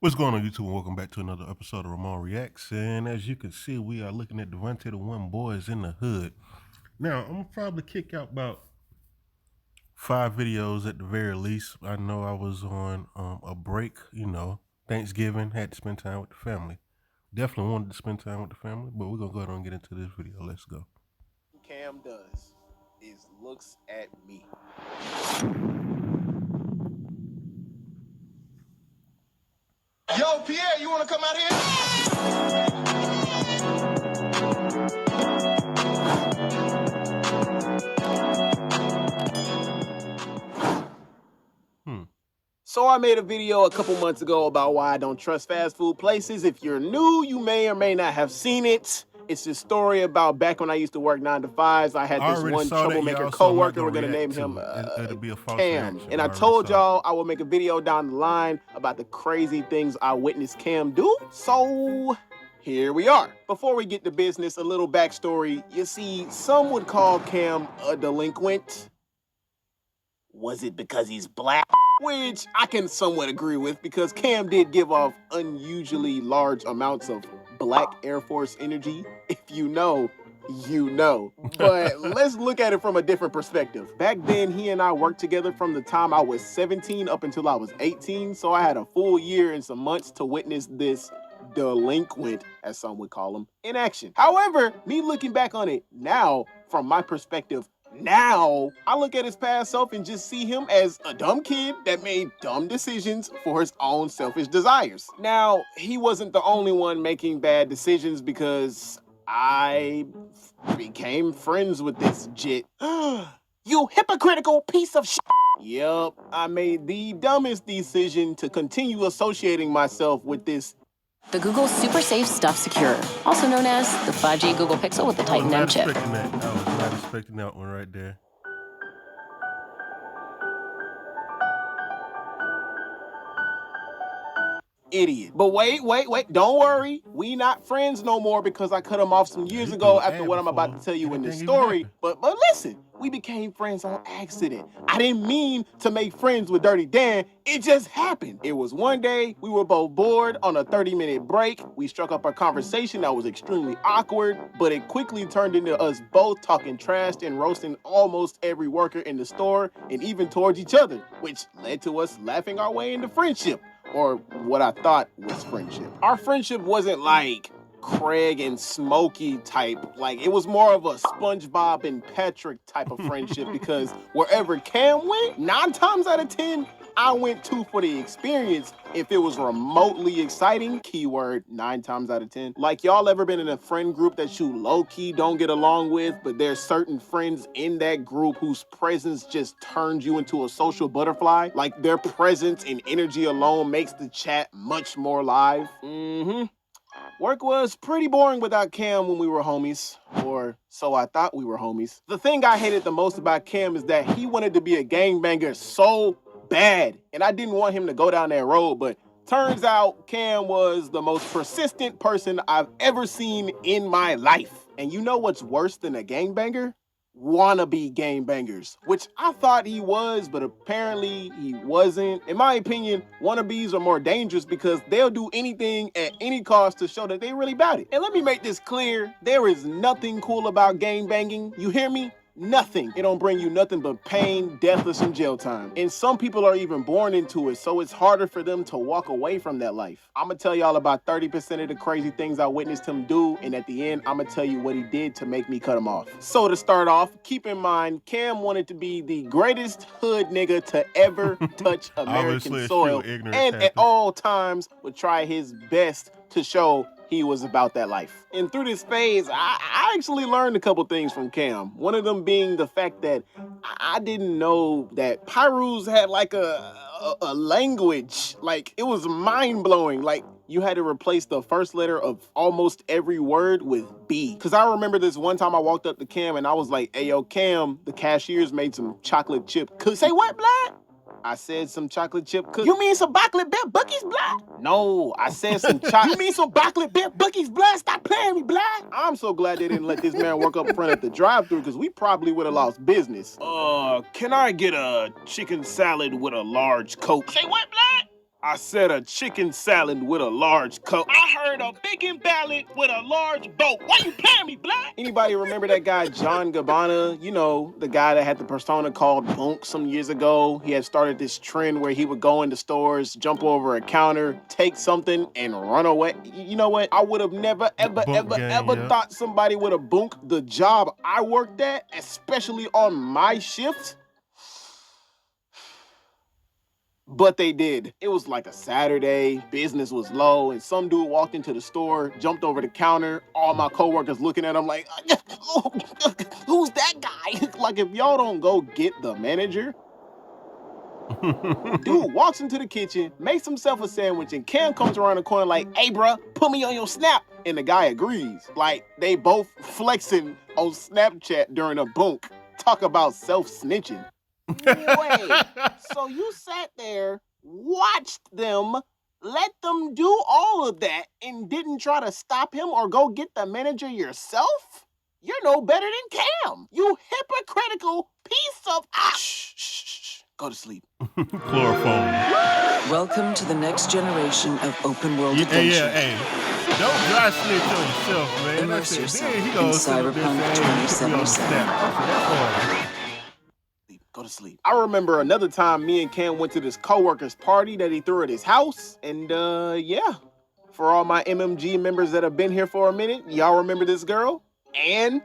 What's going on, YouTube? And welcome back to another episode of Ramon Reacts. And as you can see, we are looking at Devontae the One Boys in the Hood. Now, I'm gonna probably kick out about 5 videos at the very least. I know I was on a break, Thanksgiving, had to spend time with the family. Definitely wanted to spend time with the family, but we're gonna go ahead and get into this video. Let's go. Cam does is looks at me. Yo, Pierre, you want to come out here? So I made a video a couple months ago about why I don't trust fast food places. If you're new, you may or may not have seen it. It's a story about back when I used to work 9 to 5s. I had this one troublemaker coworker. We're gonna name him It'll be a false Cam. reaction. And I told y'all I will make a video down the line about the crazy things I witnessed Cam do. So here we are. Before we get to business, a little backstory. You see, some would call Cam a delinquent. Was it because he's black? Which I can somewhat agree with, because Cam did give off unusually large amounts of black Air Force energy. If you know, you know. But let's look at it from a different perspective. Back then, he and I worked together from the time I was 17 up until I was 18, so I had a full year and some months to witness this delinquent, as some would call him, in action. However, me looking back on it now, from my perspective, now, I look at his past self and just see him as a dumb kid that made dumb decisions for his own selfish desires. Now, he wasn't the only one making bad decisions, because I became friends with this jit. You hypocritical piece of shit. Yup, I made the dumbest decision to continue associating myself with this. The Google Super Safe Stuff Secure, also known as the 5G Google Pixel with the Titan M chip. I was not expecting that one right there. Idiot. But wait, don't worry. We not friends no more, because I cut him off some years ago after what I'm about to tell you in this story. But listen, we became friends on accident. I didn't mean to make friends with Dirty Dan. It just happened. It was one day, we were both bored on a 30-minute break. We struck up a conversation that was extremely awkward, but it quickly turned into us both talking trash and roasting almost every worker in the store, and even towards each other, which led to us laughing our way into friendship. Or what I thought was friendship. Our friendship wasn't like Craig and Smokey type. Like, it was more of a SpongeBob and Patrick type of friendship, because wherever Cam went, 9 times out of 10, I went too for the experience. If it was remotely exciting, keyword 9 times out of 10. Like, y'all ever been in a friend group that you low-key don't get along with, but there's certain friends in that group whose presence just turns you into a social butterfly? Like, their presence and energy alone makes the chat much more live? Work was pretty boring without Cam when we were homies, or so I thought we were homies. The thing I hated the most about Cam is that he wanted to be a gangbanger so bad, and I didn't want him to go down that road, but turns out Cam was the most persistent person I've ever seen in my life. And you know what's worse than a gangbanger? Wannabe gangbangers, which I thought he was, but apparently he wasn't. In my opinion, wannabes are more dangerous because they'll do anything at any cost to show that they really about it. And let me make this clear, there is nothing cool about gangbanging. You hear me? Nothing. It don't bring you nothing but pain, death, or some jail time. And some people are even born into it, so it's harder for them to walk away from that life. I'm gonna tell y'all about 30% of the crazy things I witnessed him do, and at the end, I'm gonna tell you what he did to make me cut him off. So to start off, keep in mind, Cam wanted to be the greatest hood nigga to ever touch American soil, and at all times would try his best to show he was about that life. And through this phase, I actually learned a couple things from Cam. One of them being the fact that I didn't know that Pyrus had like a language. Like, it was mind-blowing. Like, you had to replace the first letter of almost every word with B. Cause I remember this one time I walked up to Cam and I was like, "Hey, yo, Cam, the cashiers made some chocolate chip cookies." Say what, blood? I said some chocolate chip cookies. You mean some chocolate bit bookies, blood? No, I said some chocolate. You mean some chocolate bit bookies, blood? Stop playing me, blood. I'm so glad they didn't let this man work up front at the drive-thru, because we probably would have lost business. Can I get a chicken salad with a large Coke? Say what, blood? I said a chicken salad with a large Coke. I heard a bacon ballad with a large boat. Why you paying me, black? Anybody remember that guy, John Gabbana? You know, the guy that had the persona called Bunk some years ago. He had started this trend where he would go into stores, jump over a counter, take something, and run away. You know what? I would have never, ever thought somebody would have bunked the job I worked at, especially on my shift. But they did. It was like a Saturday, business was low, and some dude walked into the store, jumped over the counter, all my coworkers looking at him like, who's that guy? Like, if y'all don't go get the manager. Dude walks into the kitchen, makes himself a sandwich, and Cam comes around the corner like, hey, bruh, put me on your Snap. And the guy agrees. Like, they both flexing on Snapchat during a bunk. Talk about self-snitching. Wait, so you sat there, watched them, let them do all of that, and didn't try to stop him or go get the manager yourself? You're no better than Cam. You hypocritical piece of... Shh. Go to sleep. Chloroform. Welcome to the next generation of open world adventure. Hey. Don't dry snitch on yourself, man. Immerse yourself He in goes Cyberpunk 2077. Go to sleep. I remember another time me and Cam went to this coworker's party that he threw at his house. And yeah, for all my MMG members that have been here for a minute, y'all remember this girl? And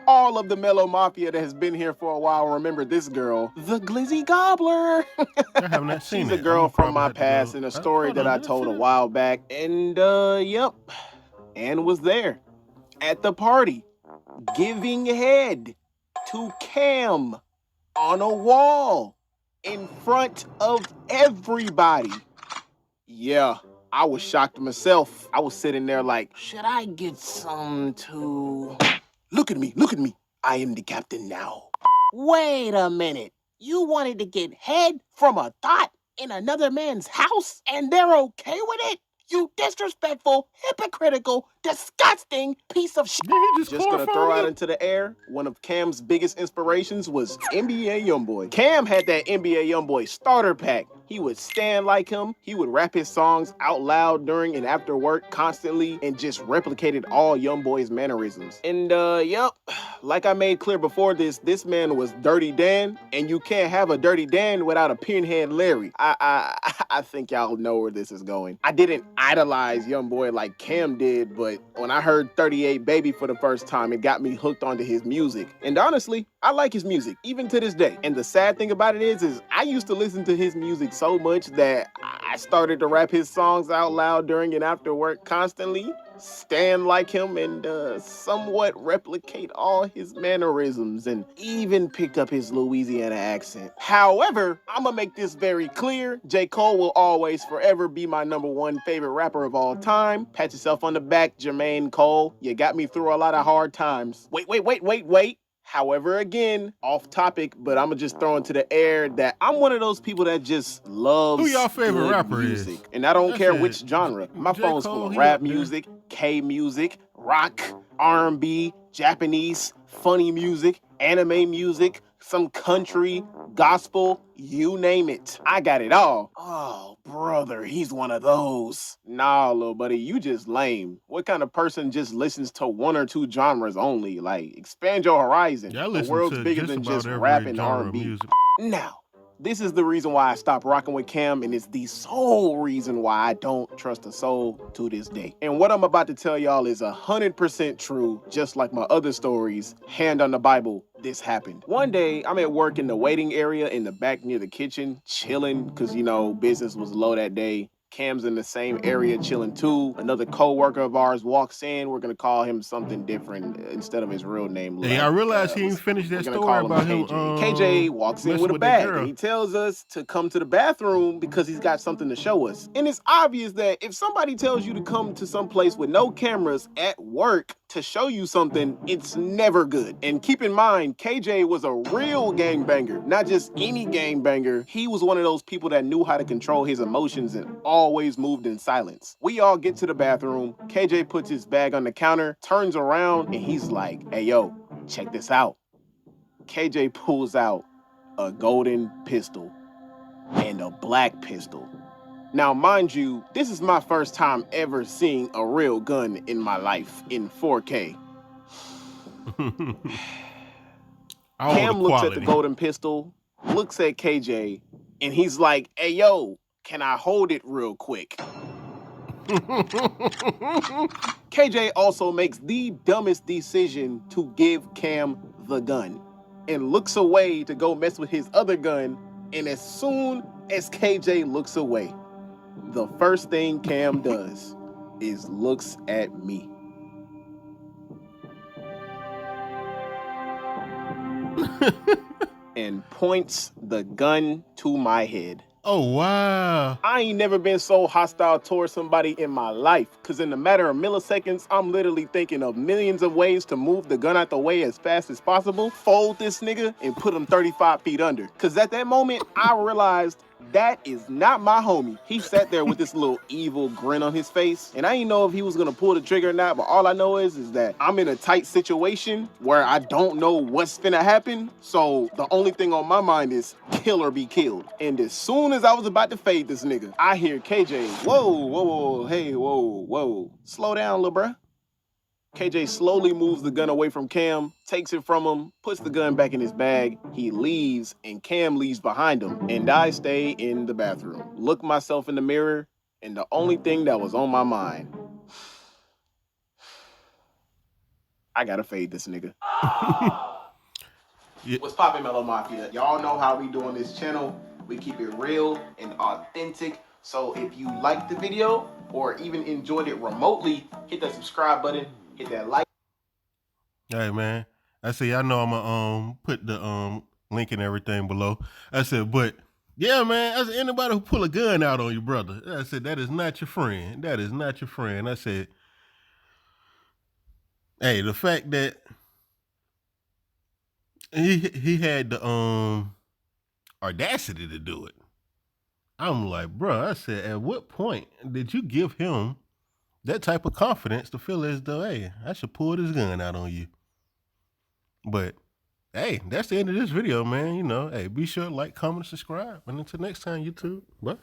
all of the Mellow Mafia that has been here for a while remember this girl, the Glizzy Gobbler. I have not seen She's a girl from my past in a story that I told a while back. And yep, Ann was there at the party, giving head to Cam on a wall in front of everybody. Yeah, I was shocked myself. I was sitting there like, should I get some too? Look at me. I am the captain now. Wait a minute. You wanted to get head from a thought in another man's house and they're okay with it? You disrespectful, hypocritical, disgusting piece of shit. Just gonna throw out into the air, one of Cam's biggest inspirations was NBA Youngboy. Cam had that NBA Youngboy starter pack. He would stand like him. He would rap his songs out loud during and after work constantly and just replicated all Youngboy's mannerisms. And yep, like I made clear before this man was Dirty Dan, and you can't have a Dirty Dan without a Pinhead Larry. I think y'all know where this is going. I didn't idolize Youngboy like Cam did, but when I heard 38 Baby for the first time, it got me hooked onto his music. And honestly, I like his music, even to this day. And the sad thing about it is I used to listen to his music so much that I started to rap his songs out loud during and after work constantly, stand like him, and somewhat replicate all his mannerisms, and even picked up his Louisiana accent. However, I'm gonna make this very clear. J. Cole will always forever be my #1 favorite rapper of all time. Pat yourself on the back, Jermaine Cole. You got me through a lot of hard times. Wait. However, again, off topic, but I'm gonna just throw into the air that I'm one of those people that just loves who y'all favorite rapper music. is. And I don't care which genre. My phone's full of rap music, K music, rock, R&B, Japanese, funny music, anime music, some country, gospel, you name it. I got it all. Oh, brother, he's one of those. Nah, little buddy, you just lame. What kind of person just listens to 1 or 2 genres only? Like, expand your horizon. Yeah, the world's bigger than just rap and R&B. Now, this is the reason why I stopped rocking with Cam, and it's the sole reason why I don't trust a soul to this day. And what I'm about to tell y'all is 100% true, just like my other stories. Hand on the Bible, this happened. One day, I'm at work in the waiting area in the back near the kitchen, chilling, because, you know, business was low that day. Cam's in the same area chilling too. Another co-worker of ours walks in. We're gonna call him something different instead of his real name. Hey, I realized he didn't finish that story about him. KJ walks in with a bag and he tells us to come to the bathroom because he's got something to show us. And it's obvious that if somebody tells you to come to some place with no cameras at work to show you something, it's never good. And keep in mind, KJ was a real gangbanger, not just any gangbanger. He was one of those people that knew how to control his emotions and always moved in silence. We all get to the bathroom. KJ puts his bag on the counter, turns around, and he's like, hey, yo, check this out. KJ pulls out a golden pistol. and a black pistol. Now, mind you, this is my first time ever seeing a real gun in my life in 4K. Cam looks at the golden pistol, looks at KJ, and he's like, hey, yo, can I hold it real quick? KJ also makes the dumbest decision to give Cam the gun and looks away to go mess with his other gun. And as soon as KJ looks away, the first thing Cam does is looks at me. And points the gun to my head. Oh, wow. I ain't never been so hostile towards somebody in my life, because in a matter of milliseconds, I'm literally thinking of millions of ways to move the gun out the way as fast as possible, fold this nigga, and put him 35 feet under. Because at that moment, I realized that is not my homie. He sat there with this little evil grin on his face, and I didn't know if he was gonna pull the trigger or not, but all I know is that I'm in a tight situation where I don't know what's finna happen, so the only thing on my mind is kill or be killed. And as soon as I was about to fade this nigga, I hear KJ, whoa, whoa, whoa, hey, whoa, whoa. Slow down, lil' bruh. KJ slowly moves the gun away from Cam, takes it from him, puts the gun back in his bag. He leaves, and Cam leaves behind him. And I stay in the bathroom, look myself in the mirror, and the only thing that was on my mind, I gotta fade this nigga. Yeah. What's poppin', Mellow Mafia? Y'all know how we do on this channel. We keep it real and authentic. So if you liked the video or even enjoyed it remotely, hit that subscribe button, hit that like. Hey, man. I say, I know I'm going to put the link and everything below. I said, but yeah, man, I said, anybody who pull a gun out on you, brother, I said, that is not your friend. That is not your friend. I said, hey, the fact that he had the audacity to do it. I'm like, bro, I said, at what point did you give him that type of confidence to feel as though, hey, I should pull this gun out on you? But hey, that's the end of this video, man. You know, hey, be sure to like, comment, subscribe. And until next time, YouTube. Bye.